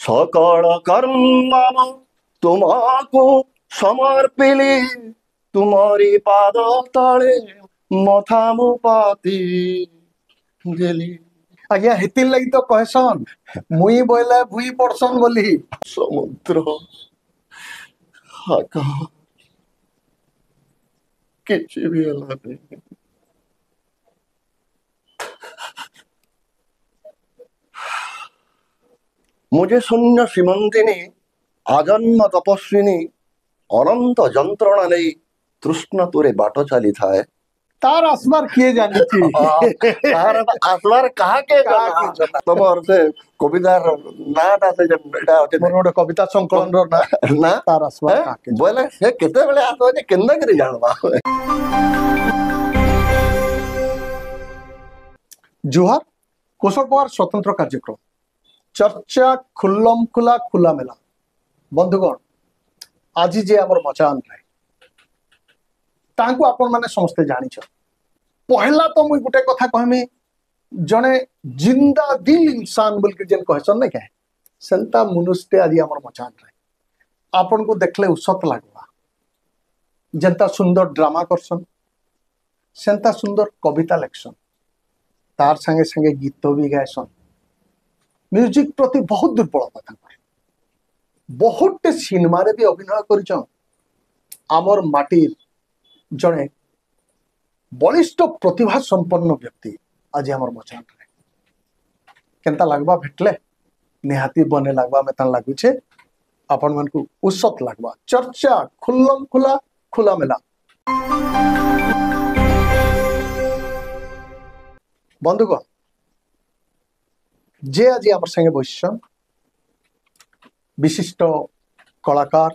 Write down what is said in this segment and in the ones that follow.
সকল কর্ম তোমাকু সমর্পিলি তুমরি পাদ তଳେ মথা মু পাতি দেলি। ଆଜ୍ଞା ହେତିର୍ ଲାଗି ତ କହେସନ୍ ମୁଇଁ ବୋଇଲେ ଭୁଇଁ ପଡସନ୍ ବୋଲି। ସମୁଦ୍ର ଆକାଶ କିଛି ବି ହେଲାନି। मुझे शून्य श्रीमंतिनी आजन्म तपस्विनी अनंत যন্ত্রণা নেই তৃষ্ণ তোরে বাট চালি থায়। ତାର আসবার କିଏ ଜାଣିଛି। তার আসবার কাহাকে କାହାକେ ଜଣା। তোমার সে কবিতার নাটা সে এটা আছে ମୋର ଗୋଟେ କବିତା ସଂକଳନର ନା না ତାର আসবার କାହାକେ ଜଣା। ବୋଇଲେ ସେ କେତେବେଳେ ଆସିବ ଯେ କେନ୍ତା କରି ଜାଣବା। ଜୁହାର କୋଶଳ ପୱାର ସ୍ୱତନ୍ତ୍ର କାର୍ଯ୍ୟକ୍ରମ ଚର୍ଚ୍ଚା ଖୁଲ୍ଲମ ଖୁଲା ଖୋଲା ମେଲା। ବନ୍ଧୁଗଣ ଆଜି ଯେ ଆମର ମଚାନରେ ତାଙ୍କୁ ଆପଣ ମାନେ ସମସ୍ତେ ଜାଣିଛ। ପହିଲା ତ ମୁଇଁ ଗୋଟେ କଥା କହିମି ଜଣେ ଜିନ୍ଦା ଦିଲ ଇନସାନ ବୋଲିକି ଯେନ୍ କହିସନ୍ ନାଇଁ କାଁ ସେନ୍ତା ମନୁଷ୍ୟଟେ ଆଜି ଆମର ମଚାନରେ ଆପଣଙ୍କୁ ଦେଖିଲେ ଉସତ ଲାଗବା। ଯେନ୍ତା ସୁନ୍ଦର ଡ୍ରାମା କରସନ୍ ସେନ୍ତା ସୁନ୍ଦର କବିତା ଲେଖସନ୍ तार संगे संगे गीत भी गायसन। म्यूजिक प्रति बहुत दुर्बलता तांकर। बहुत सिनेमा रे भी अभिनय करिछन। आमर माटीर जड़े बलिष्ठ प्रतिभा संपन्न व्यक्ति आज आमर मचान रे केनता लागबा भेटले निहाती बने लागबा मेतन लागुछे अपन मन को उसत लागबा। चर्चा खुल्लम खुला खुला मेला। बंधुगण जे आज आम संगे बसन विशिष्ट कलाकार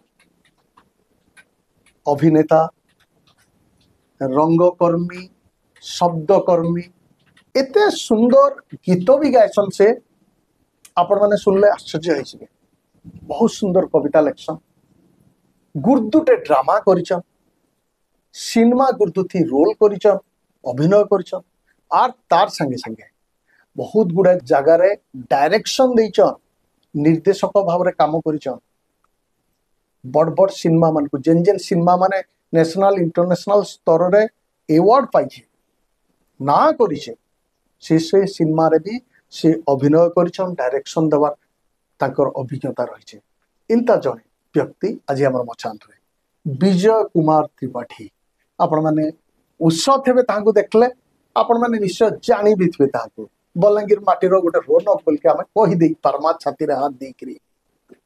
अभिनेता रंगकर्मी शब्दकर्मी एते सुंदर गीत भी गायसन से आपण मैंने सुनले आश्चर्य होइछे। बहुत सुंदर कविता लेखसन गुर्दुटे ड्रामा करिछन सिनेमा गुर्दुथी रोल करिछन अभिनय करिछन आर तार संगे संगे बहुत गुड़ा जगार डायरेक्शन देचन निर्देशक भाव में काम करिछन। बड़ बड़ सिनेमा मान को जेन जेन सिनेमा माने नेशनल इंटरनेशनल स्तर रे अवार्ड पाइछे ना करिछे से सिनेमा रे भी से अभिनय करिछन डायरेक्शन देवार तांकर अभिज्ञता रहिछे। इंता जने व्यक्ति आज हमर मचान रे विजय कुमार त्रिपाठी आपण माने उत्सव हेबे तांको देखले आपण माने निश्चय जानी भी थे ताको बलांगीर माटीर गोटे रोनक बोल के आमे कहि दे परमा छाती रे हाथ दे करी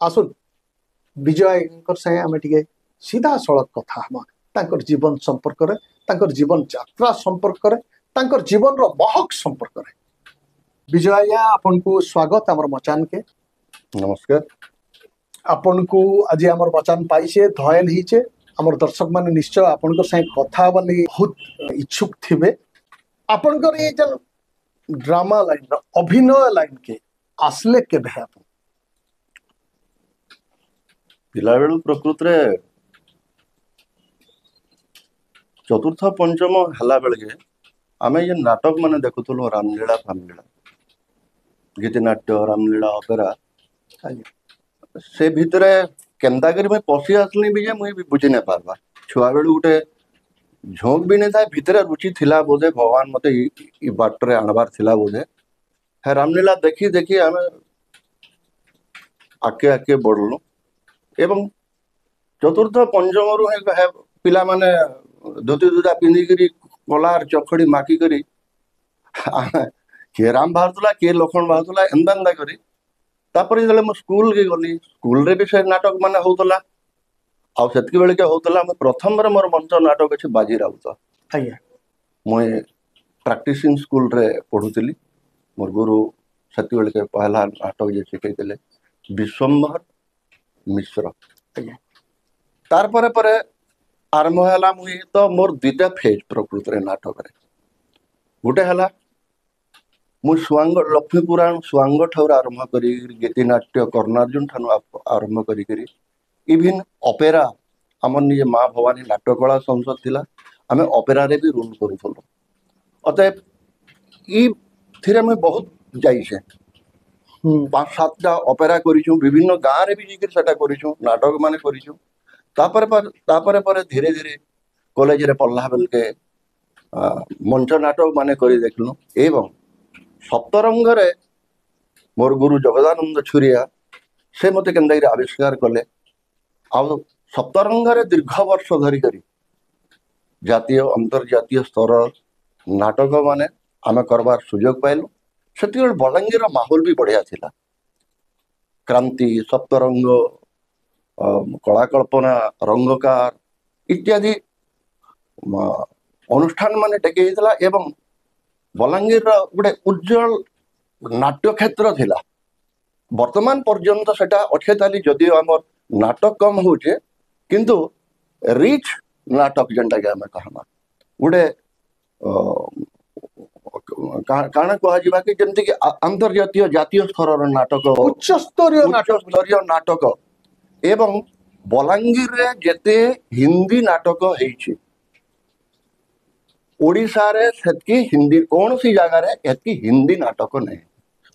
आसुन विजय संगे आमे टिके सीधा सड़क कथा हम तांकर जीवन संपर्क रे तांकर जीवन यात्रा संपर्क रे तांकर जीवन रो महक संपर्क रे। विजय आपन को स्वागत हमर मचान के। नमस्कार। आपन को आज हमर मचान पाइछे धयल हिचे हमर दर्शक माने निश्चय आपन को संगे कथा बोली बहुत इच्छुक थिबे। आपनकर ये जन ड्रामा लाइन अभिनय लाइन के आसले के भे पिला बेलू प्रकृत रे चतुर्थ पंचम हला बेल के आमे ये नाटक माने देखुथुलो रामलीला फामलीला गीतनाट्य रामलीला ऑपेरा से भितरे केंदा करी मैं पसी आसली भी जे मुई भी बुझी न पारबा। छुआ बेलू गुटे झोंक भी नहीं था भितर रुचि थिला बोधे भगवान मते ई बाटरे आणबार थिला बोधे है रामलीला देखी देखी आम आके आके बढ़लु एवं चतुर्थ पंचम रु पिला माने धोती दुदा पिंधिकी कलार चखड़ी माकी करी किए राम बाहर किए लक्ष्मण बाहर एंदा एंदा करी तापर जो स्कूल के गली स्कूल रे भी से नाटक माने होतला आउ सेतकी बेले के होतला प्रथम रे मोर मंच नाटक अछि बाजी राउत। आज्ञा मुई प्रैक्टिसिंग स्कूल रे पढुतली मोर गुरु सेतकी बेले के पहला नाटक जे सिखैतले विश्वम्भर मिश्र। आज्ञा तार परे परे आरंभ हला मुई तो मोर दुईटा फेज प्रकृत रे नाटक रे गुटे हला मु स्वांग लक्ष्मी पुराण स्वांग ठाउर आरंभ करी गीतनाट्य कर्णार्जुन ठानु आरंभ करी इभिन ऑपेरा आम निजे माँ भवानी नाट्यकला संसद थिला आमे ऑपेरा रे भी रोल करूथलो अतएव ई थिरे मैं बहुत जाइछे 5-7টা ଅପେରା କରିଛୁ, ବିଭିନ୍ନ ଗାଁରେ ବି ଯାଇକିରି ସେଟା କରିଛୁ, ନାଟକ ମାନେ କରିଛୁ। ତାପରେ ଧୀରେ ଧୀରେ କଲେଜରେ ପଢିଲା ବେଳକେ ମଞ୍ଚ ନାଟକ ମାନେ କରି ଦେଖିଲୁ। ଏବଂ ସପ୍ତରଙ୍ଗରେ ମୋର ଗୁରୁ ଜଗଦାନନ୍ଦ ଛୁରିଆ ସେ ମତେ କେନ୍ତାକିରି ଆବିଷ୍କାର କଲେ। ଆଉ ସପ୍ତରଙ୍ଗରେ ଦୀର୍ଘ ବର୍ଷ ଧରିକରି ଜାତୀୟ ଅନ୍ତର୍ଜାତୀୟ ସ୍ତର ନାଟକ ମାନେ ଆମେ କରବାର ସୁଯୋଗ ପାଇଲୁ। ସେତେବେଳେ ବଲାଙ୍ଗୀରର ମାହୋଲ ବି ବଢିଆ ଥିଲା। କ୍ରାନ୍ତି, ସପ୍ତରଙ୍ଗ, କଳାକଳ୍ପନା, ରଙ୍ଗକାର ଇତ୍ୟାଦି ଅନୁଷ୍ଠାନ ମାନେ ଟେକି ହେଇଥିଲା। ଏବଂ ବଲାଙ୍ଗୀରର ଗୋଟେ ଉଜ୍ଜଳ ନାଟ୍ୟ କ୍ଷେତ୍ର ଥିଲା। ବର୍ତ୍ତମାନ ପର୍ଯ୍ୟନ୍ତ ସେଟା ଅଛେ ତାଲି, ଯଦିଓ ଆମର ନାଟକ କମ ହଉଛେ କିନ୍ତୁ ରିଚ୍ ନାଟକ ଯେନ୍ଟାକି ଆମେ କହମା ଗୋଟେ କାଣା କୁହାଯିବା କି ଯେମିତିକି ଆନ୍ତର୍ଜାତୀୟ ଜାତୀୟ ସ୍ତରର ନାଟକ, ଉଚ୍ଚସ୍ତରୀୟ ନାଟକ। ଉଚ୍ଚସ୍ତରୀୟ ନାଟକ। ଏବଂ ବଲାଙ୍ଗୀରରେ ଯେତେ ହିନ୍ଦୀ ନାଟକ ହେଇଛି ଓଡ଼ିଶାରେ ସେତିକି ହିନ୍ଦୀ କୌଣସି ଜାଗାରେ ଏତିକି ହିନ୍ଦୀ ନାଟକ ନାହିଁ।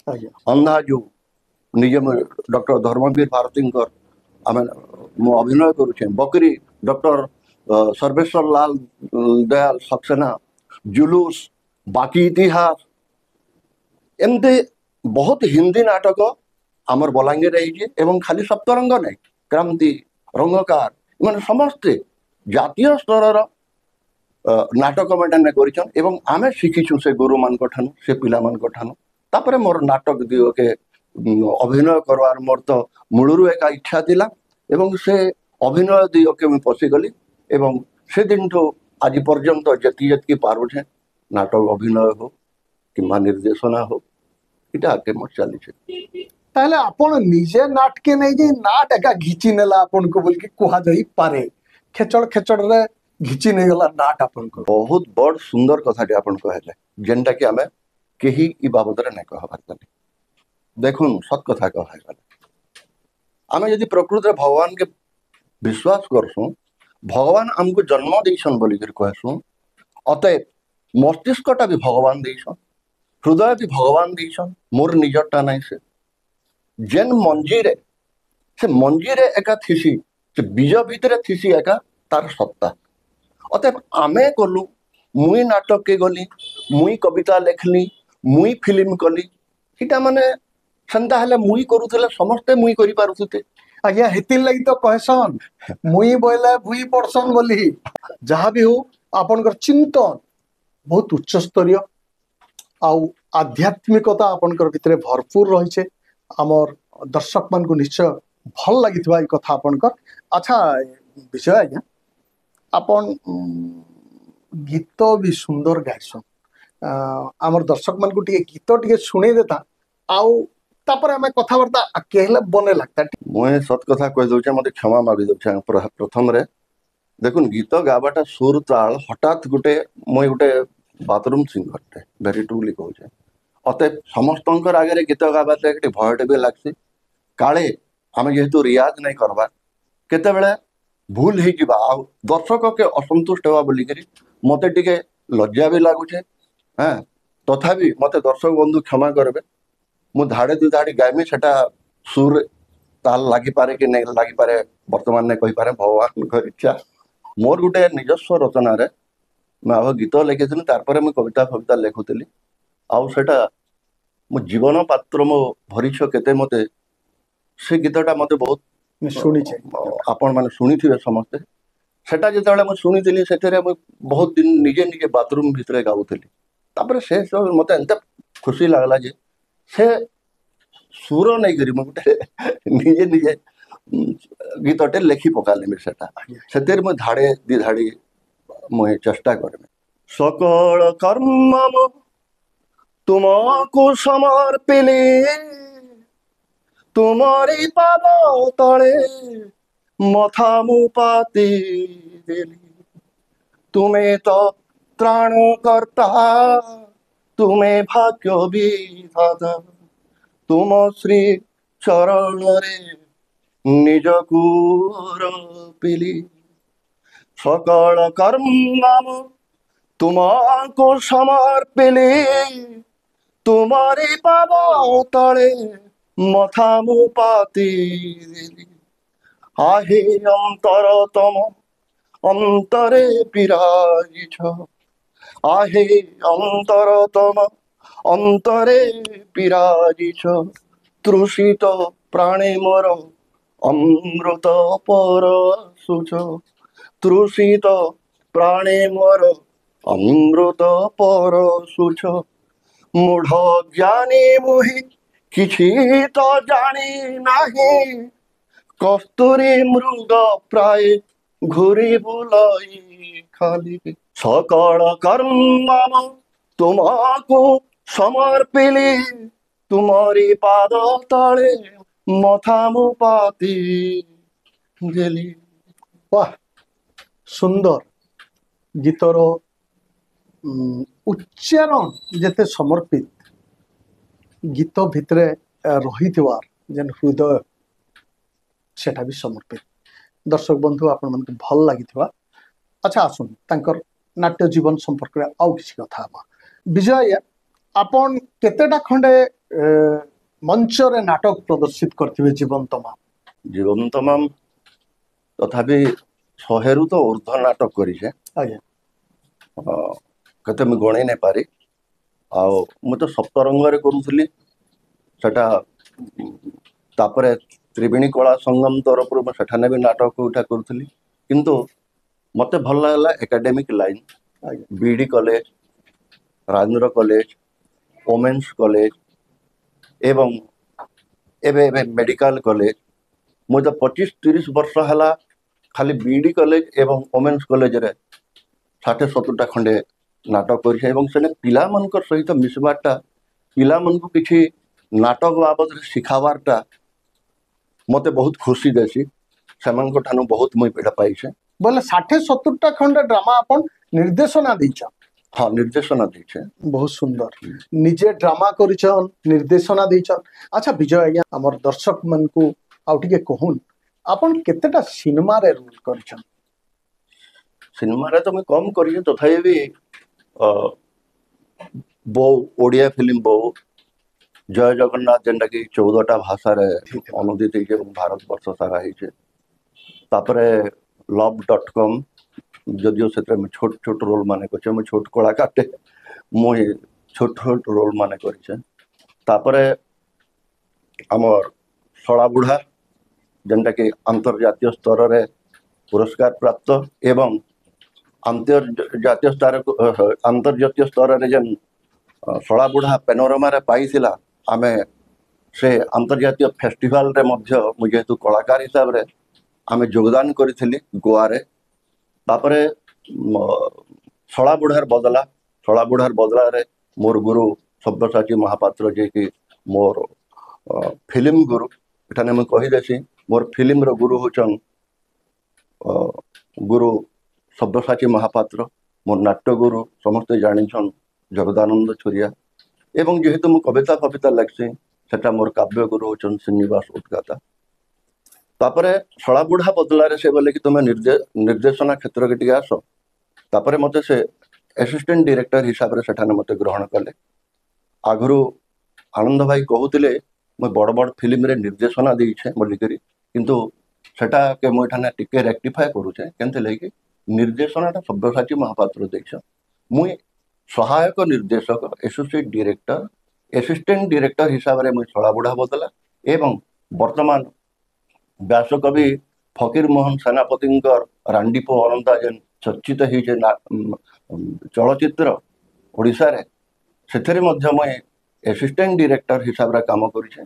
ଆଜ୍ଞା ଅନ୍ଧାଜୁ ନିଜେ ଡକ୍ଟର ଧର୍ମବୀର ଭାରତୀଙ୍କର ଆମେ ମୁଁ ଅଭିନୟ କରୁଛେ। ବକରି ଡକ୍ଟର ସର୍ବେଶ୍ୱର ଲାଲ ଦୟାଲ ସକ୍ସେନା, ଜୁଲୁସ, ବାକି ଇତିହାସ, ଏମିତି ବହୁତ ହିନ୍ଦୀ ନାଟକ ଆମର ବଲାଙ୍ଗୀରରେ ହେଇଛି। ଏବଂ ଖାଲି ସପ୍ତରଙ୍ଗ ନାହିଁ, କ୍ରାନ୍ତି, ରଙ୍ଗକାର, ଏମାନେ ସମସ୍ତେ ଜାତୀୟ ସ୍ତରର ନାଟକ ମାନେ କରିଛନ୍। ଏବଂ ଆମେ ଶିଖିଛୁ ସେ ଗୁରୁମାନଙ୍କ ଠାନୁ, ସେ ପିଲାମାନଙ୍କ ଠାନୁ। ତାପରେ ମୋର ନାଟକ ଦିଗକେ ଅଭିନୟ କରବାର ମୋର ତ ମୂଳରୁ ଏକା ଇଚ୍ଛା ଥିଲା। ଏବଂ ସେ ଅଭିନୟ ଦିଗକେ ମୁଁ ପଶିଗଲି। ଏବଂ ସେଦିନଠୁ ଆଜି ପର୍ଯ୍ୟନ୍ତ ଯେତିକି ପାରୁଛେ ନାଟକ ଅଭିନୟ ହଉ କିମ୍ବା ନିର୍ଦ୍ଦେଶନା ହଉ, ଏଇଟା ଆଗେ ମୋର ଚାଲିଛି। ତାହେଲେ ଆପଣ ନିଜେ ନାଟକେ ନେଇକି ନାଟ ଏକା ଘିଚି ନେଲା ଆପଣଙ୍କୁ ବୋଲିକି କୁହାଯାଇ ପାରେ। ଖେଚଡ ଖେଚଡରେ ଘିଚି ନେଇଗଲା ନାଟ ଆପଣଙ୍କୁ। ବହୁତ ବଡ ସୁନ୍ଦର କଥାଟି ଆପଣ କହିଲେ, ଯେନ୍ଟା କି ଆମେ କେହି ଇ ବାବଦରେ ନାଇଁ କହିବାର ତାଲି। ଦେଖୁନ୍ ସତ କଥା କହିଗଲେ, ଆମେ ଯଦି ପ୍ରକୃତରେ ଭଗବାନକେ ବିଶ୍ୱାସ କରସୁଁ, ଭଗବାନ ଆମକୁ ଜନ୍ମ ଦେଇଛନ୍ ବୋଲିକିରି କହିସୁଁ। ଅତଏବ ମସ୍ତିଷ୍କଟା ବି ଭଗବାନ ଦେଇଛନ୍, ହୃଦୟ ବି ଭଗବାନ ଦେଇଛନ୍, ମୋର ନିଜରଟା ନାହିଁ। ଯେନ୍ ମଞ୍ଜିରେ ସେ ମଞ୍ଜିରେ ଏକା ଥିସି, ସେ ବୀଜ ଭିତରେ ଥିସି ଏକା ତାର ସତ୍ତା। ଅତଏବ ଆମେ କଲୁ, ମୁଇଁ ନାଟକକେ ଗଲି, ମୁଇଁ କବିତା ଲେଖଲି, ମୁଇଁ ଫିଲ୍ମ କଲି, ଏଇଟା ମାନେ ସେନ୍ତା ହେଲେ ମୁଇଁ କରୁଥିଲେ ସମସ୍ତେ ମୁଇଁ କରିପାରୁଥିଲେ। ଆଜ୍ଞା ହେତିର୍ ଲାଗି ତ କହେସନ୍ ମୁଇଁ ବୋଇଲେ ଭୁଇଁ ପଡସନ୍ ବୋଲି। ଯାହା ବି ହଉ ଆପଣଙ୍କର ଚିନ୍ତନ ବହୁତ ଉଚ୍ଚସ୍ତରୀୟ ଆଉ ଆଧ୍ୟାତ୍ମିକତା ଆପଣଙ୍କର ଭିତରେ ଭରପୁର ରହିଛେ। ଆମର ଦର୍ଶକ ମାନଙ୍କୁ ନିଶ୍ଚୟ ଭଲ ଲାଗିଥିବା ଏଇ କଥା ଆପଣଙ୍କର। ଆଚ୍ଛା ବିଜୟ ଆଜ୍ଞା, ଆପଣ ଗୀତ ବି ସୁନ୍ଦର ଗାଇସନ୍। ଆମର ଦର୍ଶକ ମାନଙ୍କୁ ଟିକେ ଗୀତ ଟିକେ ଶୁଣେଇ ଦେତା, ଆଉ ତାପରେ ଆମେ କଥାବାର୍ତ୍ତା ଆଗକେ ହେଲେ ବନେ ଲାଗତା। ମୁଇଁ ସତ କଥା କହିଦଉଛେ, ମତେ କ୍ଷମା ମାଗି ଦଉଛେ ପ୍ରଥମରେ। ଦେଖୁନ୍ ଗୀତ ଗାବାଟା ସୁର ତାଳ ହଠାତ୍ ମୁଇଁ ଗୋଟେ ବାଥରୁମ ସିଙ୍ଗରଟେ ଭେରି ଟ୍ରୁଲି କହୁଛେ। ଅତଏବ ସମସ୍ତଙ୍କର ଆଗରେ ଗୀତ ଗାବାର୍ ଲାଗି ଭୟଟେ ବି ଲାଗ୍ସି। କାଳେ ଆମେ ଯେହେତୁ ରିଆଜ ନାଇଁ କରବାର, କେତେବେଳେ ଭୁଲ ହେଇଯିବା ଆଉ ଦର୍ଶକକେ ଅସନ୍ତୁଷ୍ଟ ହେବା ବୋଲିକିରି ମତେ ଟିକେ ଲଜ୍ଜା ବି ଲାଗୁଛେ। ତଥାପି ମତେ ଦର୍ଶକ ବନ୍ଧୁ କ୍ଷମା କରିବେ। ମୁଁ ଧାଡେ ଦୁଇ ଧାଡି ଗାଇମି, ସେଟା ସୁର ତାଲ ଲାଗିପାରେ କି ନାଇଁ ଲାଗିପାରେ ବର୍ତ୍ତମାନ ନାଇଁ କହିପାରେ, ଭଗବାନଙ୍କର ଇଚ୍ଛା। ମୋର ଗୋଟେ ନିଜସ୍ୱ ରଚନାରେ ମୁଁ ଆଗ ଗୀତ ଲେଖିଥିଲି, ତାପରେ ମୁଁ କବିତା ଫବିତା ଲେଖୁଥିଲି। ଆଉ ସେଟା ମୋ ଜୀବନ ପାତ୍ର ମୋ ଭରିଛ କେତେ, ମତେ ସେ ଗୀତଟା ମତେ ବହୁତ ଶୁଣିଛେ ଆପଣ ମାନେ ଶୁଣିଥିବେ ସମସ୍ତେ। ସେଟା ଯେତେବେଳେ ମୁଁ ଶୁଣିଥିଲି, ସେଥିରେ ମୁଁ ବହୁତ ଦିନ ନିଜେ ନିଜେ ବାଥରୁମ ଭିତରେ ଗାଉଥିଲି। ତାପରେ ସେ ସବୁ ମତେ ଏତେ ଖୁସି ଲାଗଲା ଯେ ସେ ସୁର ନେଇକରି ମୁଁ ଗୋଟେ ନିଜେ ନିଜେ ଗୀତଟେ ଲେଖି ପକାଲି। ସେଟା ସେଥିରେ ମୁଁ ଧାଡେ ଦି ଧାଡି ମୁଇଁ ଚେଷ୍ଟା କରିବି। ସକଳ କର୍ମ ତୁମକୁ ସମର୍ପିଲି, ତୁମରି ପାଦ ତଳେ ମଥା ମୁଁ ପାତି ଦେଲି। ତୁମେ ତ ତ୍ରାଣକର୍ତ୍ତା, ତୁମେ ଭାଗ୍ୟ ବିଧାତା, ତୁମ ଶ୍ରୀ ଚରଣରେ ନିଜକୁ ରଖିଲି। ସକଳ କର୍ମ ତୁମକୁ ସମର୍ପିଲି, ତୁମରି ପାଦ ତଳେ মথা মু পাতি দেলি आहे অন্তরতম অন্তরে বিরাজিছ आहे অন্তরতম অন্তরে বিরাজিছ তৃষিত প্রাণে মোর অমৃত পরশুছ তৃষিত প্রাণে মোর অমৃত পরশুছ মূঢ় জ্ঞানী মুহি କିଛି ତ ଜାଣି ନାହିଁ কস্তুরী মৃগ প্রায় ঘুরি বুলাই খালি সকল কর্ম তোমাকু সমর্পিলি তুমরি পাদ তଳେ মথা মু পাতি দেলি। वाह सुंदर गीतर उच्चारण जेते समर्पित गीत भितरे रही जेन हृदय सेटा भी समर्पित दर्शक बंधु आपण मन भल लगी अच्छा आसुन तांकर नाट्य जीवन संपर्क रे आउ किसी कथा हबा विजय आपण केतेटा खंडे मंच रे नाटक प्रदर्शित करथिबे जीवन तमाम জীবন তমাম তথাপি 100 রু তো ঊর্ধ্ব নাটক করিছে आज्ञा କେତେ ମୁଁ ଗଣେଇ ନାଇଁ ପାରି ଆଉ ମୁଁ ତ ସପ୍ତରଙ୍ଗରେ କରୁଥିଲି ସେଟା ତାପରେ ତ୍ରିବେଣୀ କଳା ସଂଗମ ତରଫରୁ ମୁଁ ସେଠାନେ ବି ନାଟକ ଉଠା କରୁଥିଲି କିନ୍ତୁ ମତେ ଭଲ ଲାଗିଲା ଏକାଡେମିକ ଲାଇନ आज्ञा BD college Rajendra college women's college ଏବଂ ଏବେ ଏବେ ମେଡିକାଲ କଲେଜ ମୁଁ ତ 25-30 ବର୍ଷ ହେଲା ଖାଲି ବିଡି କଲେଜ ଏବଂ ଓମେନ୍ସ କଲେଜରେ 60-70ଟା ଖଣ୍ଡେ ନାଟକ କରିছে ଏବଂ ସେନେ ପିଲାମାନଙ୍କର ସହିତ ମିଶିବାରଟା ପିଲାମାନଙ୍କୁ କିଛି ନାଟକ ବାବଦରେ ଶିଖାବାରଟା ମତେ ବହୁତ ଖୁସି ଦେସି ସେମାନଙ୍କ ଠାରୁ ବହୁତ ମୁଇଁ ପୀଡ଼ା ପାଇଛେ बोले 60-70टा खंडे ड्रामा आपण निर्देशना दीचा ହଁ ନିର୍ଦ୍ଦେଶନା ଦେଇଛେ बहुत सुंदर निजे ड्रामा करिछन निर्देशना दीचन अच्छा विजय आज्ञा हमर दर्शक मन को आउ टिके कहून आपण केतेटा सिनेमा रे रोल करिछन ସିନେମାରେ ତ ମୁଇଁ କମ୍ କରିଛେ ତଥାପି ବି ବହୁ ଓଡ଼ିଆ ଫିଲ୍ମ ବହୁ ଜୟ ଜଗନ୍ନାଥ ଯେନ୍ଟାକି 14ଟା ଭାଷାରେ ଅନୁଦିତ ହେଇଛେ ଏବଂ ଭାରତ ବର୍ଷ ସାରା ହେଇଛେ ତାପରେ love.com ଯଦିଓ ସେଥିରେ ମୁଁ ଛୋଟ ଛୋଟ ରୋଲ ମାନେ କରିଛେ ମୁଁ ଛୋଟ କଳାକାରଟେ ମୁଇଁ ଛୋଟ ଛୋଟ ରୋଲ ମାନେ କରିଛେ ତାପରେ ଆମର ଶଳା ବୁଢ଼ା ଯେନ୍ଟାକି ଆନ୍ତର୍ଜାତୀୟ ସ୍ତରରେ ପୁରସ୍କାର ପ୍ରାପ୍ତ ଏବଂ ଆନ୍ତର୍ଜାତୀୟ ସ୍ତରରେ ଯେନ୍ ଶଳା ବୁଢ଼ା ପେନୋରମାରେ ପାଇଥିଲା ଆମେ ସେ ଆନ୍ତର୍ଜାତୀୟ ଫେଷ୍ଟିଭାଲରେ ମଧ୍ୟ ମୁଁ ଯେହେତୁ କଳାକାର ହିସାବରେ ଆମେ ଯୋଗଦାନ କରିଥିଲି ଗୋଆରେ ତାପରେ ଶଳା ବୁଢ଼ାର ବଦଳାରେ ମୋର ଗୁରୁ ସବ୍ୟସାଚୀ ମହାପାତ୍ର ଯିଏକି ମୋର ଫିଲ୍ମ ଗୁରୁ ଏଠାନେ ମୁଁ କହିଦେସି ମୋର ଫିଲ୍ମର ଗୁରୁ ହଉଛନ୍ ଗୁରୁ ସବ୍ୟସାଚୀ ମହାପାତ୍ର ମୋର ନାଟ୍ୟ ଗୁରୁ ସମସ୍ତେ ଜାଣିଛନ୍ ଜଗଦାନନ୍ଦ ଛୁରିଆ ଏବଂ ଯେହେତୁ ମୁଁ କବିତା ଫବିତା ଲେଖ୍ସି ସେଟା ମୋର କାବ୍ୟ ଗୁରୁ ହଉଛନ୍ ଶ୍ରୀନିବାସ ଉଦ୍ଗାତା ତାପରେ ଶଳା ବୁଢ଼ା ବଦଳାରେ ସେ ବୋଲେ କି ତୁମେ ନିର୍ଦ୍ଦେଶନା କ୍ଷେତ୍ରକେ ଟିକେ ଆସ ତାପରେ ମତେ ସେ ଆସିଷ୍ଟାଣ୍ଟ ଡିରେକ୍ଟର ହିସାବରେ ସେଠାନେ ମତେ ଗ୍ରହଣ କଲେ ଆଗରୁ ଆନନ୍ଦ ଭାଇ କହୁଥିଲେ ମୁଁ ବଡ଼ ବଡ଼ ଫିଲ୍ମରେ ନିର୍ଦ୍ଦେଶନା ଦେଇଛେ ବୋଲିକରି କିନ୍ତୁ ସେଟାକେ ମୁଁ ଏଠାନେ ଟିକେ ରେକ୍ଟିଫାଏ କରୁଛେ କେମିତି ଲାଗି ନିର୍ଦ୍ଦେଶନାଟା ସବ୍ୟସାଚୀ ମହାପାତ୍ର ଦେଇଛ ମୁଇଁ ସହାୟକ ନିର୍ଦ୍ଦେଶକ ଆସୋସିଏଟ ଡିରେକ୍ଟର ଆସିଷ୍ଟାଣ୍ଟ ଡିରେକ୍ଟର ହିସାବରେ ମୁଇଁ ଶଳା ବୁଢ଼ା ବଦଲା ଏବଂ ବର୍ତ୍ତମାନ ବ୍ୟାସକବି ଫକୀର ମୋହନ ସେନାପତିଙ୍କର ରାଣ୍ଡିପୋ ଅନନ୍ତା ଯେନ୍ ଚର୍ଚ୍ଚିତ ହେଇଛେ ଚଳଚ୍ଚିତ୍ର ଓଡ଼ିଶାରେ ସେଥିରେ ମଧ୍ୟ ମୁଇଁ ଆସିଷ୍ଟାଣ୍ଟ ଡିରେକ୍ଟର ହିସାବରେ କାମ କରିଛେ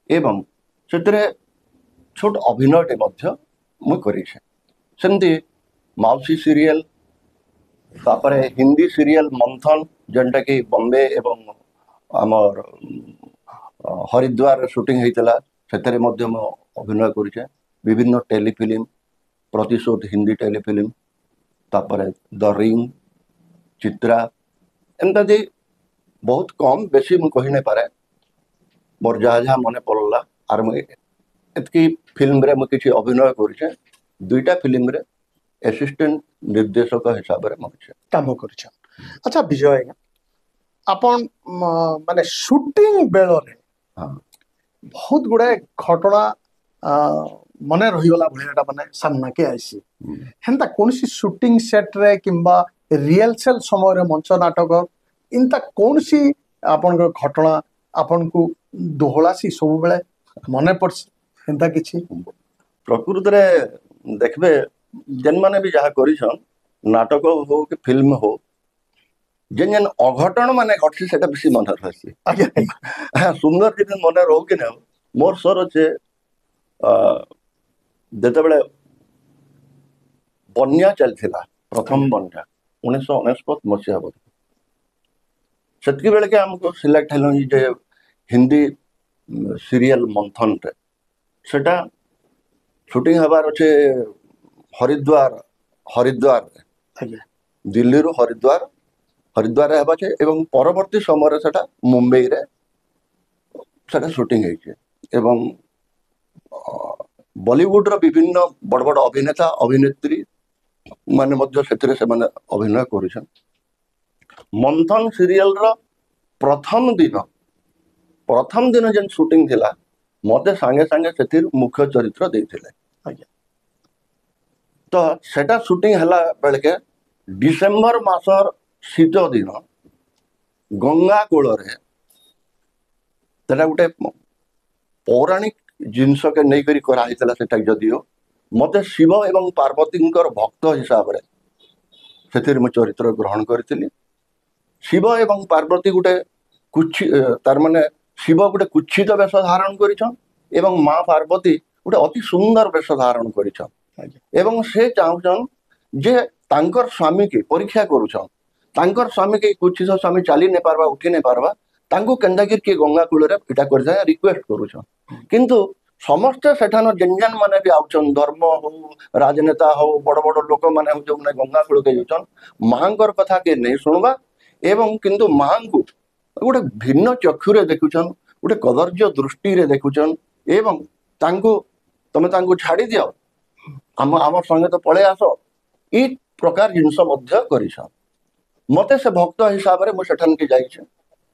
ଏବଂ ସେଥିରେ ଛୋଟ ଅଭିନୟଟେ ମଧ୍ୟ ମୁଁ କରିଛେ ସେମିତି ମାଉସୀ ସିରିଏଲ ତାପରେ ହିନ୍ଦୀ ସିରିଏଲ ମନ୍ଥନ ଯେନ୍ଟାକି ବମ୍ବେ ଏବଂ ଆମର ହରିଦ୍ୱାରରେ ସୁଟିଂ ହେଇଥିଲା ସେଥିରେ ମଧ୍ୟ ମୁଁ ଅଭିନୟ କରିଛେ ବିଭିନ୍ନ ଟେଲିଫିଲ୍ମ ପ୍ରତିଶୋଧ ହିନ୍ଦୀ ଟେଲିଫିଲ୍ମ ତାପରେ ଦ ରିଙ୍ଗ ଚିତ୍ରା ଏନ୍ତା ଯେ ବହୁତ କମ୍ ବେଶୀ ମୁଁ କହି ନାଇଁ ପାରେ ମୋର ଯାହା ଯାହା ମନେ ପଡ଼ିଲା ଆର୍ ମୁଁ ଏତିକି ଫିଲ୍ମରେ ମୁଁ କିଛି ଅଭିନୟ କରିଛେ 2ଟା ଫିଲ୍ମରେ ଆସିଷ୍ଟାଣ୍ଟ ନିର୍ଦ୍ଦେଶକ ହିସାବରେ ମୁଁ काम करिछन अच्छा विजय आज्ञा आपण माने शूटिंग बेलो रे हाँ बहुत गुड़ाए घटना मने रहीगला भलियाटा माने सामना के आइसी हेन्ता कोनसी शूटिंग सेट रे किंबा रिहर्सल समय रे मंच नाटक इनता कोनसी आपन घटना आपन को दोहलासी सब बेले मने पड़सी हेन्ता किछि प्रकृत रे देखबे जेन माने भी जहा करिछन नाटक हो कि फिल्म हो जेन जेन अघटन माने घटसी सेटा बेसी मन रहसी आज्ञा सुंदर जिन मन रहू कि ना मोर सर अच्छे ଯେତେବେଳେ ବନ୍ୟା ଚାଲିଥିଲା ପ୍ରଥମ ବନ୍ୟା 1999 ମସିହା ବୋଧେ ସେତିକି ବେଳେ କି ଆମକୁ ସିଲେକ୍ଟ ହେଲୁ ଯେ ହିନ୍ଦୀ ସିରିଏଲ ମନ୍ଥନରେ ସେଟା ସୁଟିଂ ହେବାର ଅଛି ହରିଦ୍ୱାର ଆଜ୍ଞା ଦିଲ୍ଲୀରୁ ହରିଦ୍ୱାରରେ ହେବା ଅଛି ଏବଂ ପରବର୍ତ୍ତୀ ସମୟରେ ସେଟା ମୁମ୍ବାଇରେ ସେଟା ସୁଟିଂ ହେଇଛି ଏବଂ ବଲିଉଡର ବିଭିନ୍ନ ବଡ ବଡ ଅଭିନେତା ଅଭିନେତ୍ରୀ ମାନେ ମଧ୍ୟ ସେଥିରେ ସେମାନେ ଅଭିନୟ କରୁଛନ୍ତି ମନ୍ଥନ ସିରିଏଲର ପ୍ରଥମ ଦିନ ଯେନ୍ ସୁଟିଂ ଥିଲା ମତେ ସାଙ୍ଗେ ସାଙ୍ଗେ ସେଥିରୁ ମୁଖ୍ୟ ଚରିତ୍ର ଦେଇଥିଲେ ଆଜ୍ଞା ତ ସେଟା ସୁଟିଂ ହେଲା ବେଳକେ ଡିସେମ୍ବର ମାସର ଶୀତ ଦିନ ଗଙ୍ଗା କୂଳରେ ସେଟା ଗୋଟେ ପୌରାଣିକ ଜିନିଷକେ ନେଇକରି କରାହେଇଥିଲା ସେଟା ଯଦିଓ ମତେ ଶିବ ଏବଂ ପାର୍ବତୀଙ୍କର ଭକ୍ତ ହିସାବରେ ସେଥିରେ ମୁଁ ଚରିତ୍ର ଗ୍ରହଣ କରିଥିଲି ଶିବ ଏବଂ ପାର୍ବତୀ ଗୋଟେ ତାର ମାନେ ଶିବ ଗୋଟେ କୁଚ୍ଛିତ ବେଶ ଧାରଣ କରିଛନ୍ ଏବଂ ମା ପାର୍ବତୀ ଗୋଟେ ଅତି ସୁନ୍ଦର ବେଶ ଧାରଣ କରିଛନ୍ ଏବଂ ସେ ଚାହୁଁଛନ୍ ଯେ ତାଙ୍କର ସ୍ୱାମୀକେ ପରୀକ୍ଷା କରୁଛନ୍ ତାଙ୍କର ସ୍ୱାମୀକେ କୁଚ୍ଛିତ ସ୍ୱାମୀ ଚାଲି ନେଇ ପାରବା ଉଠି ନେଇ ପାରବା ତାଙ୍କୁ କେନ୍ତାକିରି କିଏ ଗଙ୍ଗା କୂଳରେ ଏଇଟା କରିଥାଏ ରିକ୍ୱେଷ୍ଟ କରୁଛନ୍ କିନ୍ତୁ ସମସ୍ତେ ସେଠାନ ଯେନ୍ ଯେନ୍ ମାନେ ବି ଆଉଛନ୍ ଧର୍ମ ହଉ ରାଜନେତା ହଉ ବଡ ବଡ ଲୋକମାନେ ହଉ ଯୋଉମାନେ ଗଙ୍ଗା କୂଳକେ ଯାଉଛନ୍ ମାଙ୍କର କଥା କିଏ ନେଇ ଶୁଣବା ଏବଂ କିନ୍ତୁ ମାଙ୍କୁ ଗୋଟେ ଭିନ୍ନ ଚକ୍ଷୁରେ ଦେଖୁଛନ୍ ଗୋଟେ କଦର୍ଯ୍ୟ ଦୃଷ୍ଟିରେ ଦେଖୁଛନ୍ ଏବଂ ତମେ ତାଙ୍କୁ ଛାଡ଼ି ଦିଅ ଆମ ସଙ୍ଗେ ତ ପଳେଇ ଆସ ଏଇ ପ୍ରକାର ଜିନିଷ ମଧ୍ୟ କରିଛନ୍ ମତେ ସେ ଭକ୍ତ ହିସାବରେ ମୁଁ ସେଠାନକେ ଯାଇଛି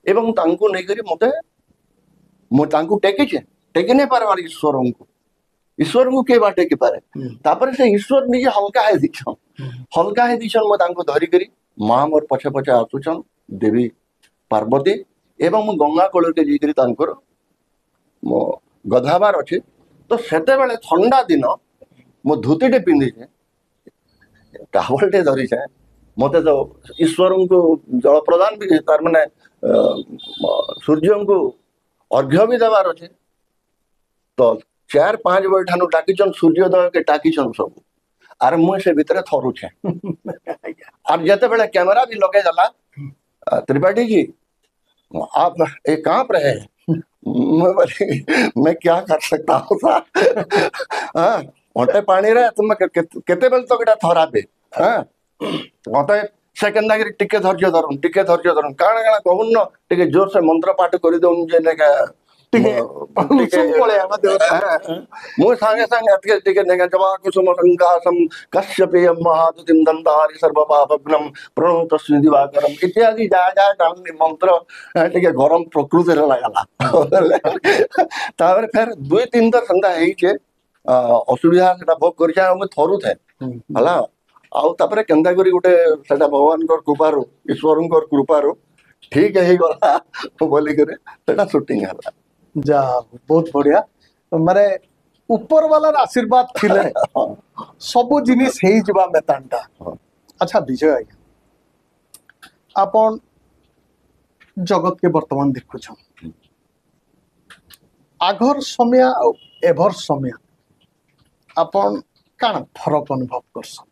ଏବଂ ତାଙ୍କୁ ନେଇକରି ମୁଁ ତାଙ୍କୁ ଟେକି ନେଇ ପାରବାର ଈଶ୍ୱରଙ୍କୁ କିଏ ବା ଟେକି ପାରେ ତାପରେ ସେ ଈଶ୍ୱର ନିଜେ ହଲକା ହେଇଛନ୍ ମୁଁ ତାଙ୍କୁ ଧରିକରି ମା ମୋର ପଛେ ପଛେ ଆସୁଛନ୍ ଦେବୀ ପାର୍ବତୀ ଏବଂ ମୁଁ ଗଙ୍ଗା କୂଳକେ ଯାଇକରି ତାଙ୍କର ଗଧାବାର ଅଛି ତ ସେତେବେଳେ ଥଣ୍ଡା ଦିନ ମୁଁ ଧୋତିଟେ ପିନ୍ଧିଛେ ଟାୱଲଟେ ଧରିଛେ ମତେ ତ ଈଶ୍ୱରଙ୍କୁ ଜଳ ପ୍ରଦାନ ବି ତାର ମାନେ ସୂର୍ଯ୍ୟଙ୍କୁ अर्घ्य भी देवार अच्छे तो 4-5 बजे ठानु डाकिछन सूर्योदय के डाकिछन सब आर मुझे से भीतर थरुछे और जते बेले कैमरा भी लगे जाला त्रिपाठी जी आप एक कहाँ पर है मैं क्या कर सकता हूँ हाँ ओटे पानी रे तुम केते बेल तो केटा थराबे हाँ ओटे सेकंड आगे टिके धैर्य धरन काना काना कहून न टिके जोर से मंत्र पाठ करि दउन जे ने टिके पळे आमा देव मु संगे संगे अतके टिके ने जवा कुसुम संकासम कश्यपेय महादुतिम दंतारि सर्व पापग्नम प्रणोत दिवाकरम इत्यादि जा डालनी मंत्र टिके गरम प्रकृति रे लागला तापर फिर 2-3 तर संगा हेई छे असुविधा सेटा भोग करछा हम थरु थे हला आउ तापर केंदा करी गोटे सेटा भगवान कृपारू ईश्वर कृपारू ठीक है गला बोली करे सेटा शूटिंग हला जा बहुत बढ़िया माने ऊपर वाला आशीर्वाद थिले सब जिनिस हेई जबा मेतांटा अच्छा विजय आज्ञा आपण जगत के वर्तमान देखु छ आघर समय और एभर समय आपण कान फरक अनुभव करसन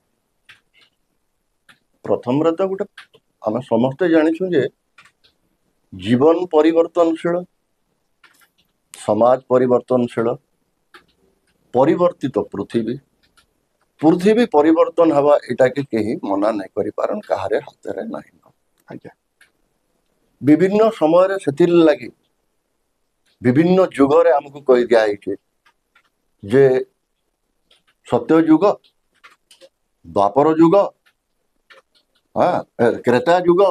प्रथम रे तो गोटे आम समस्ते जानिछु जे जीवन परिवर्तनशील समाज परिवर्तनशील परिवर्तित पृथ्वी परिवर्तन हवा एटा के केही मना नहीं करि पारन काहारे हाथ रे नहीं आज्ञा विभिन्न समय रे सेतिल लागि विभिन्न युग रे हमकु कहि दिया है जे सत्य युग द्वापर युग हाँ त्रेता युग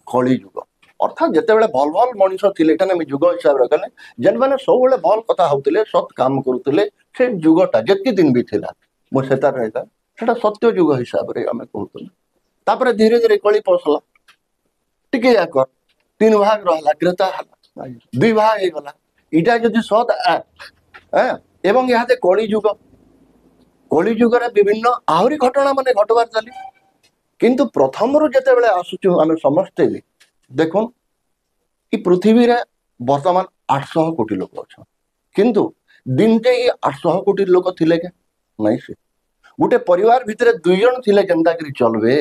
कली युग अर्थात जितेबाला भल भल मनीष थे एखाने जुग हिसाब से जेन मैंने सब भल कथा होते सत काम करुले से जुगटा जितकी दिन भी थिला मुझे सत्य जुग हिसाब से आम कहते धीरे धीरे कली पसला टिके कर 3 भाग रहा क्रेता है 2 भाग हो गला इटा जदि सत एवं यहाँ कली जुग विभिन्न आहरी घटना माने घटवार चली किंतु प्रथम रू जिते आसुचु आम समस्ते भी देखो कि पृथ्वी रे वर्तमान 800 कोटी लोक अच्छा किंतु दिन टे 800 कोटी लोक थिले के नहीं से गोटे परिवार भितर 2 जन थिले जेंता करी चलबे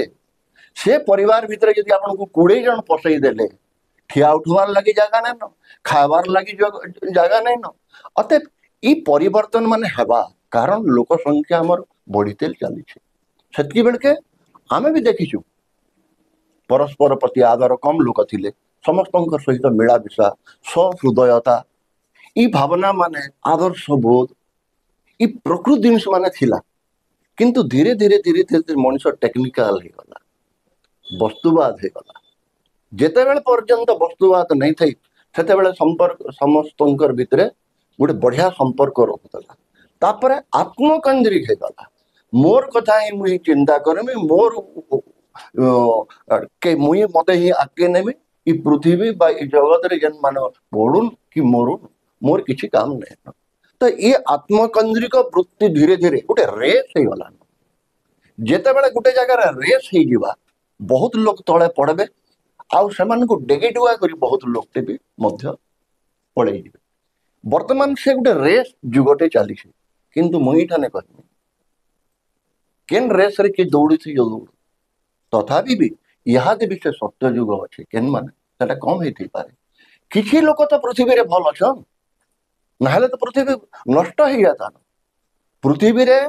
से परिवार भितर यदि आपन को 20 जन पसई देले ठिया उठवार लगी जगह नहीं न खावार लगी जगह नहीं न अतः ई परिवर्तन माने हेबा कारण लोक संख्या हमर बढ़ीते चली सेतकी बेल के आमे भी देखिछु परस्पर प्रति आदर कम लोक थिले समस्त सहित मिलामिशा सहृदयता ई भावना माने आदर्श बोध ई प्रकृति जिनिस माने थिला किंतु धीरे धीरे धीरे धीरे मनुष्य टेक्निकल हो गला वस्तुवाद हो गला जेते बेले पर्यंत वस्तुवाद नहीं थई सेते बेले संपर्क समस्तंकर भितरे गोटे बढ़िया संपर्क रखुतला तापरे आत्मकेंद्रिक हो गला मोर कथा ही मुई चिंता करमी मोर के मुई मते ही आगे नेमी ई पृथ्वी बा ई जगत रे जन मान पड़ुन कि मरुन मोर किछि काम नहीं तो ये आत्मकेंद्रिक वृत्ति धीरे धीरे गोटे रेस हो गला जेते बेले गोटे जगह रेस हो जिबा बहुत लोग तले पड़बे आउ सेमान को डेगे डुआ करी बहुत लोग भी मध्य पड़े जिबे वर्तमान से गोटे रेस जुगटे चली किंतु मुई ठाने कहमी केन रेस रे के दौड़ी थी जो दौड़ तथापि भी इहादे भी से सत्य जुग अच्छे केन माने सेटा कम हेथि पारे किछि लोक तो पृथ्वी रे भल अछन नाहले तो पृथ्वी नष्ट हो जाता पृथ्वी रे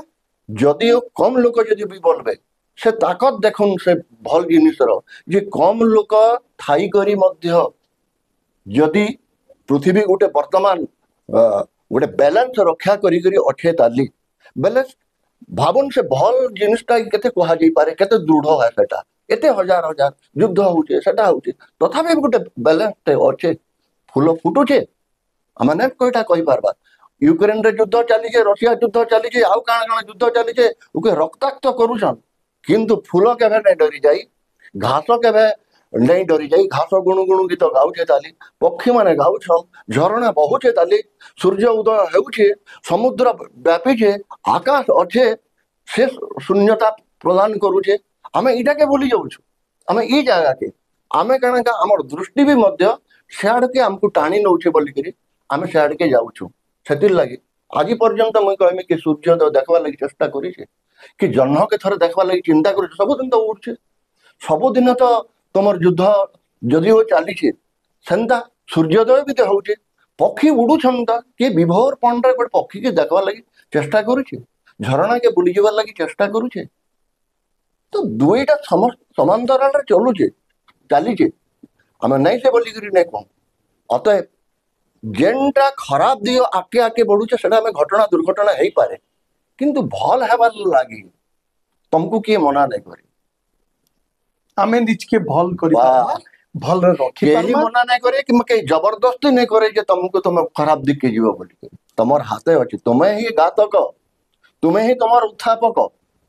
जदि कम लोक जदि भी बोलबे से ताकत देखुन से भल जिनिसर जे कम लोक थाई करी मध्य जदि पृथ्वी गोटे वर्तमान गोटे बैलेंस रक्षा करी करी अच्छे ताली बेले भावन से भल जिनिसटा केते कहा जाई पारे केते दृढ़ है सेटा एते हजार हजार युद्ध होचे सेटा होचे तथापि गोटे बैलेंस ते अच्छे फूल फुटुचे आमने कोइटा कहि पारबा यूक्रेन रे युद्ध चली जे रशिया युद्ध चली जे आउ काण काण युद्ध चली जे ओके रक्ताक्त करूछन किंतु फूल केबे नै डरी जाई घास केबे नै डरी जाई घास गुणु गुणु गीत गाउछे ताली पक्षी माने गाउछन झरणा बहुछे ताली सूर्य उदय हेउछे समुद्र व्यापीछे आकाश अच्छे से शून्यता प्रदान करूछे आमे इटा के भूली जाउछु आमे ई जगह के आमे काना का हमर दृष्टि भी मध्य सियाड़ के हमको टाणी नउछे बोली करी आमे सियाड़ के जाउछु सेतिर लागि आज पर्यंत मुई कहमी कि सूर्योदय देखवा लागि चेष्टा करी कि जन्म के थर देखवा लगी चिंता कर सबुदिन तो उठे सबुदिन तो तुम युद्ध जदि हो चली सेन्ता सूर्योदय भी तो होचे पक्षी उड़ुछन किए विभोर पंडा गोटे पक्षी के देखवा लगी चेष्टा करुचे झरणा के बुली जावार लगी चेष्टा करुचे तो दुईटा समांतराल चलुचे चलीचे आम नहीं से बोलिक नहीं कह अतएव जेनटा खराब दिग आके आके बढ़ुचे से घटना दुर्घटना हो पारे किंतु भल हेबार लगी तुमको किए मना नहीं करे आमे निज के भल करी भल रखी केही मना नहीं करे कि मके जबरदस्ती नहीं करे जे तुमको तुम खराब दिख के जीव बोली तुमर हाथे अछि तुम्हें ही घातक तुम्हें ही तुमर उत्थापक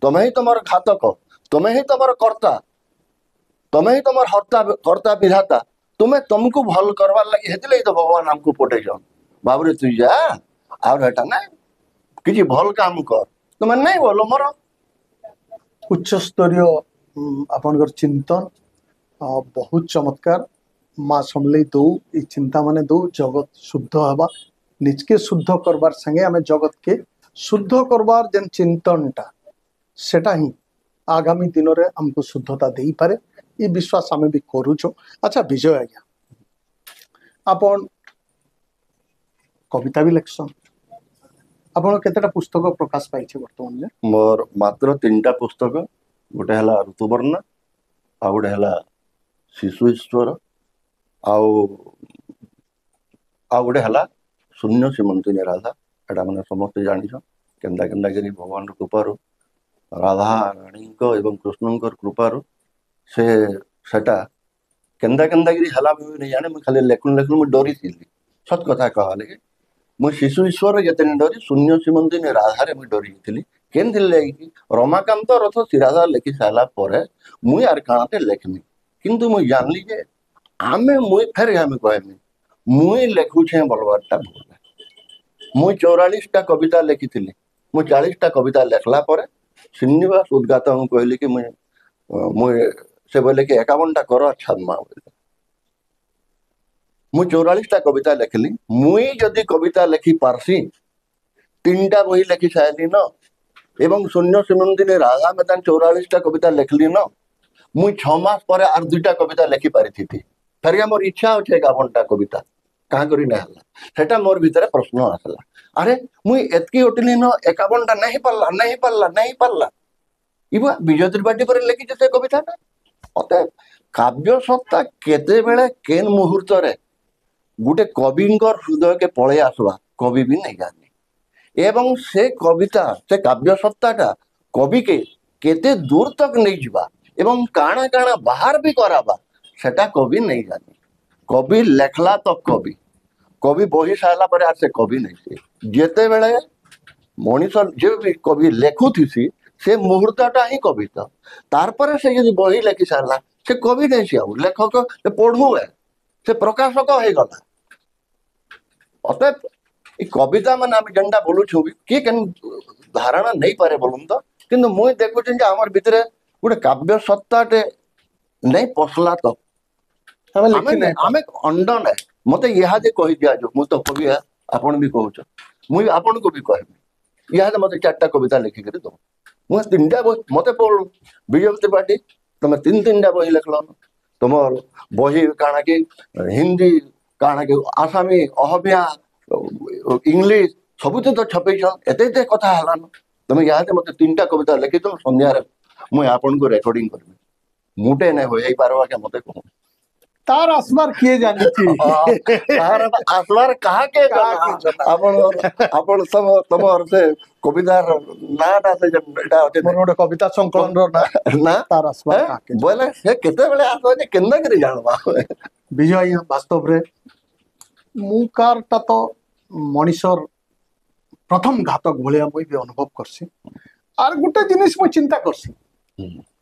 तुम्हें ही तुमर घातक तुम्हें ही तुमर कर्ता तुम्हें ही तुमर हर्ता कर्ता विधाता तुम्हें तुमको भल करवार लगी हेतिले तो भगवान हमको पटे जान बाबरे तू जा और हेटा ना किसी भल काम कर तुम नहीं बोलो मोर उच्च स्तरीय आपनकर चिंतन बहुत चमत्कार माँ समले दो ये चिंता माने दो जगत शुद्ध हवा निज के शुद्ध करबार संगे आमे जगत के शुद्ध करबार जेन चिंतनटा सेटा ही आगामी दिन रे हमको शुद्धता देई पारे ये विश्वास आमे भी करूछो। अच्छा विजय आज्ञा आपन कविता भी लिखसन आपन केतेटा पुस्तक प्रकाश पाइछे वर्तमान में मोर मात्र 3टा पुस्तक गोटे हला ऋतुवर्ण आ गोटे हला शिशु ईश्वर आउ गोटे हला शून्य श्रीमंती राधा एटा मैंने समस्त जानी केन्दा केन्दा करी भगवान कृपारू राधा रानी एवं कृष्ण कृपारू से सेटा केन्दा केन्दा गिरी हला भी नहीं जाने मैं खाली लेखुन लेखुन मैं डरी थी सत कथा कहा लगे मैं शिशु ईश्वर जते डरी शून्य श्रीमंती राधारे मैं डरी थी केन लगी रमाकांत रथ सिराधा लेखि सारा पर मुई आर काणाते लेखमी किंतु मुई जानली जे आमे मुई फेर आमे कहमी मुई लेखुछे बोलबारटा भूल मुई 44टा कविता लेखी मुई 40टा कविता लेखला पर श्रीनिवास उद्गात कहली कि मुई से बोले कि 51टा कर छामा मुई 44टा कविता लेखली मुई जदि कविता लेखि पारसी 3टा बही लेखि सारी न एवं शून्य श्रीमंती राधा में 44टा कविता लेखली न मुई 6 मास पर आर 2टा कविता लेखि पारि थी फेर मोर इच्छा अच्छे 51टा कविता कहाँ करी ना सेटा मोर भीतर प्रश्न आसला अरे मुई एतकी उठिली न 51टा नहीं पारला इबा विजय त्रिपाठी पर लिखी से कविताटा अतः काव्य सत्ता केते बेले केन मुहूर्त रे गुटे कविंकर हृदय के पळे आसवा कवि भी नहीं जाने एवं से कविता से काव्य सत्ताटा कवि के केते दूर तक नहीं जीवा एवं काना काना बाहर भी कराबा सेटा कवि नहीं जाने कवि लेखला तो कवि बही सारा पर आर से कवि नहीं जेते बेले मनीष जे भी कवि लेखुथी से मुहूर्तटा ही कविता तार पर से यदि बही लेखि सारा से कवि नहीं से लेखक से पढ़ू है से प्रकाशक हो गला अतः कविता मान आम जेनटा बोलुछु किए केन धारणा नहीं पारे बोलून तो किंतु मुई देखुछन जे हमर भितरे गोटे काव्य सत्ताटे नहीं पसला तो आमे अंडन है मते यहाँ जे कहि दिया जो मु तो कवि आपण भी कहूछ मुई आपण को भी कहबी यहाँ मते 4टा कविता लिखि कर दो मु 3टा मते बोल विजय त्रिपाठी तुम 3-3टा बही लिखल तुमर बही काना कि हिंदी काना कि आसामी अहमिया इंग्लिश सब तो छपेछ एते कथा हलान तुम यहाँ मते 3टा कविता लिखि तुम संध्या मुई आपण को रेकर्डिंग करबी मुटे नहीं होई पारवा के मते कहू तार आसमार किए जानी तार आसमार कहा के आपण सब तमर से कवितार नाटा से एटा होते मोर गोटे कविता संकलन रो ना तार आसमार कहा के बोले से केते बेले आसो जे केन्ना करी जानबा विजय वास्तव रे मुकारटा तो मनीषर प्रथम घातक भलिया मुई भी अनुभव करसी आर गोटे जिनिस मुई चिंता करसी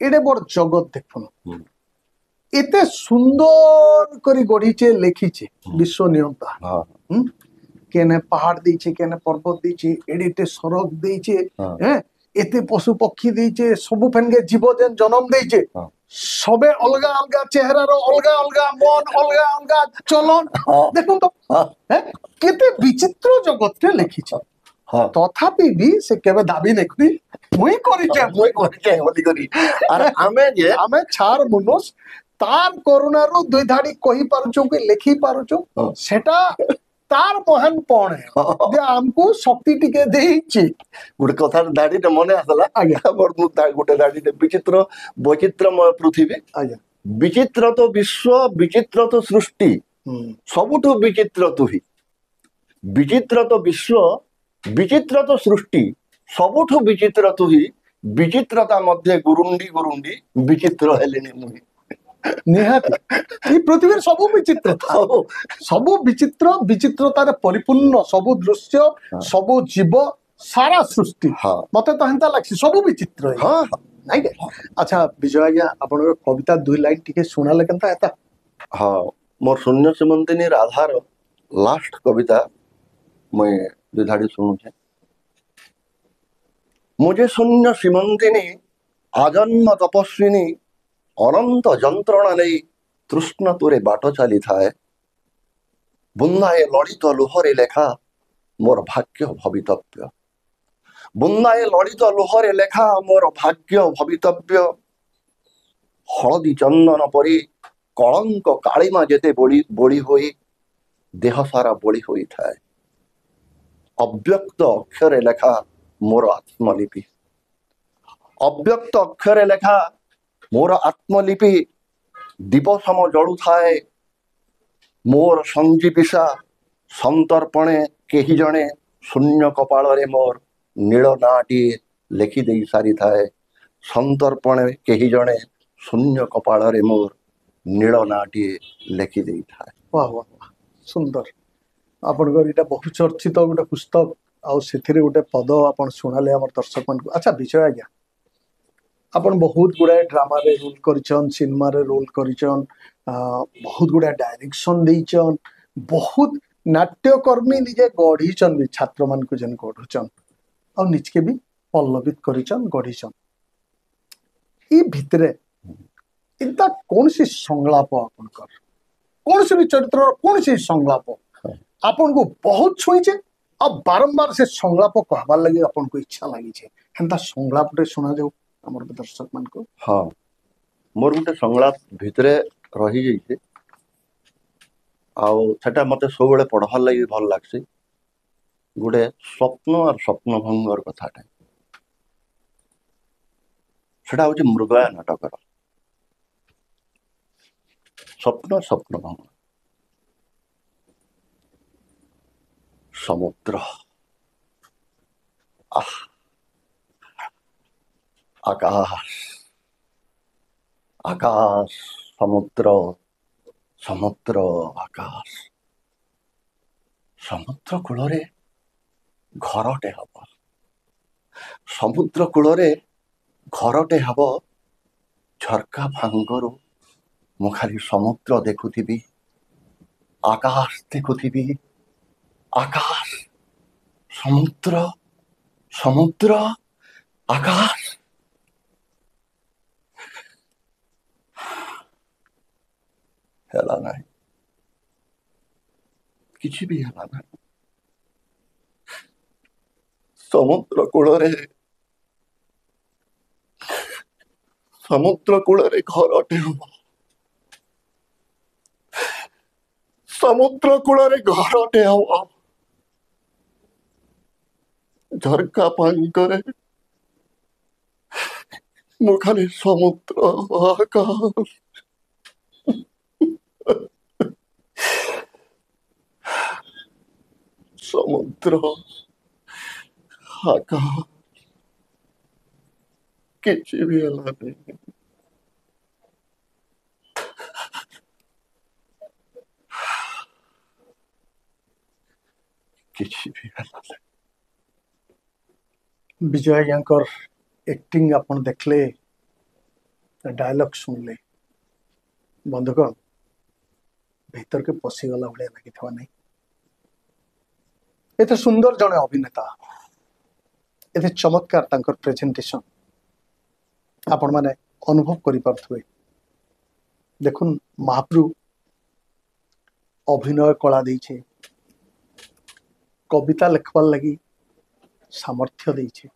एडे बड़ जगत देखुन एते सुंदर करी गढ़ीचे लिखीचे विश्व नियंता केने पहाड़ दीचे केने पर्वत दीचे एडिटे सड़क दीचे हैं एते पशु पक्षी दीचे सबु फेनगे जीव जेन जन्म दीचे सबे अलगा अलगा चेहरा रो अलगा अलगा मन अलगा अलगा चलन देखुन तो हैं केते विचित्र जगत रे लिखीचे तथापि भी से केबे दाबी नै करी मुई करिचे बोली करी अरे आमे छार मनुष्य तार करुणा रो दुई धाड़ी कही पारुचो कि लिखी पारुचो सेटा तार महान पण है जे हमको शक्ति टिके देइछि गुड कथा दाड़ी त मने आसला आज्ञा मोर गोटे दाड़ी विचित्र वैचित्रमय पृथ्वी आज्ञा विचित्र तो विश्व विचित्र तो सृष्टि सबुठु विचित्र तु ही विचित्र तो विश्व विचित्र तो सृष्टि सबुठु विचित्र तु ही विचित्रता मध्य गुरुंडी गुरुंडी विचित्र हेलेनी मुही निहाती पृथ्वी सबु विचित्र सबु विचित्र विचित्रतार परिपूर्ण सबु दृश्य सबु जीव सारा सृष्टि मते तो हेंता लागसी सबु विचित्र हां नहीं के अच्छा विजय आज्ञा आपन कविता 2 लाइन टिके सुनाले केनता एता हां मोर शून्य श्रीमंतिनी राधार लास्ट कविता मैं दुधाड़ी सुनु छे मुझे शून्य श्रीमंतिनी आजन्म तपस्विनी अनंत जंत्रणा नहीं तृष्ण तोरे बाट चली थाए बुंदाए ललित लुहरे लेखा मोर भाग्य भवितव्य बुंदाए ललित लुहरे लेखा मोर भाग्य भवितव्य हलदी चंदन परी कलंक कालीमा जेते बोली होई देह सारा बोली होई थाए अव्यक्त अक्षरे लेखा मोर आत्मलिपि अव्यक्त अक्षरे लेखा मोर आत्मलिपि दीपसम जड़ू थाए मोर संजीविषा संतर्पणे केही जणे शून्य कपाल रे मोर नील नाटी लेखि देई सारी थाए संतर्पणे केही जणे शून्य कपाल रे मोर नील नाटी लेखि देई थाए। वाह वाह वाह सुंदर आपनकर इटा बहु चर्चित गोटे पुस्तक आउ सेथिरे गोटे पद आपण सुनाले हमर दर्शक मान अच्छा विषय आज्ञा आपण बहुत गुड़ाए ड्रामा रे रोल करिचन सिनेमा रे रोल करिचन बहुत गुड़ाए डायरेक्शन देइचन बहुत नाट्यकर्मी निजे गढ़ीचन भी छात्र मान को जन गढ़ुचन और निजके भी पल्लवित करिचन गढ़ीचन ई भितरे इनता कौन सी संलाप आपनकर कौन सी भी चरित्र कौन सी संलाप आपन को बहुत छुईचे अब बारंबार से संलाप कहबार लगे आपन को इच्छा लगी छे हेंता संलाप रे सुना जाऊ हमर दर्शक मान को। हाँ मोर गोटे संलाप भितरे रही जाइए आउ सेटा मते सब बेले पढ़वार लगी भल लागसी गोटे स्वप्न और स्वप्न भंगर कथाटा सेटा होची मृगया नाटकर स्वप्न स्वप्न भंग समुद्र आकाश आकाश समुद्र समुद्र आकाश समुद्र कूल घरटे हब समुद्र कूल घरटे हब झरका भांगरू मु खाली समुद्र देखुथी आकाश देखुथी आकाश समुद्र समुद्र आकाश हेला नहीं किसी भी हेला नहीं समुद्र कूल घरटे हब समुद्र कूल घरटे हब झरका पांकरे मु खाली समुद्र आकाश समुद्र आकाश किसी भी हेला नहीं किसी भी हेला नहीं विजय यांकर एक्टिंग अपन देखले डायलॉग सुनले बंधुगण भीतर के पशिगला भाया लगी नहीं एते सुंदर जने अभिनेता एते चमत्कार तांकर प्रेजेंटेशन आपण माने अनुभव करि पारथुए देखुन महाप्रभु अभिनय कला देइछे कविता लिखबार लगी सामर्थ्य देइछे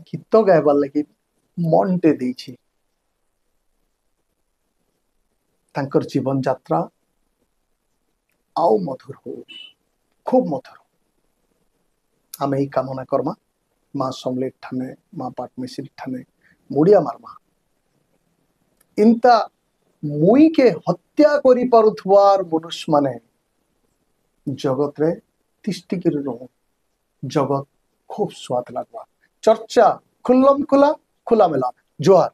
गीत गायबार लगी मनटे देइछे तांकर जीवन यात्रा आउ मधुर हो खूब मधुर आम यही कामना करमा माँ समलेट ठाने माँ पाटमिश्री ठाने मुड़िया मारमा इनता मुई के हत्या करि पारुथवार मनुष्य माने जगत रे तिष्टिक रहो जगत खूब स्वाद लगवा चर्चा खुल्लम खुला खुला मिला जोहार।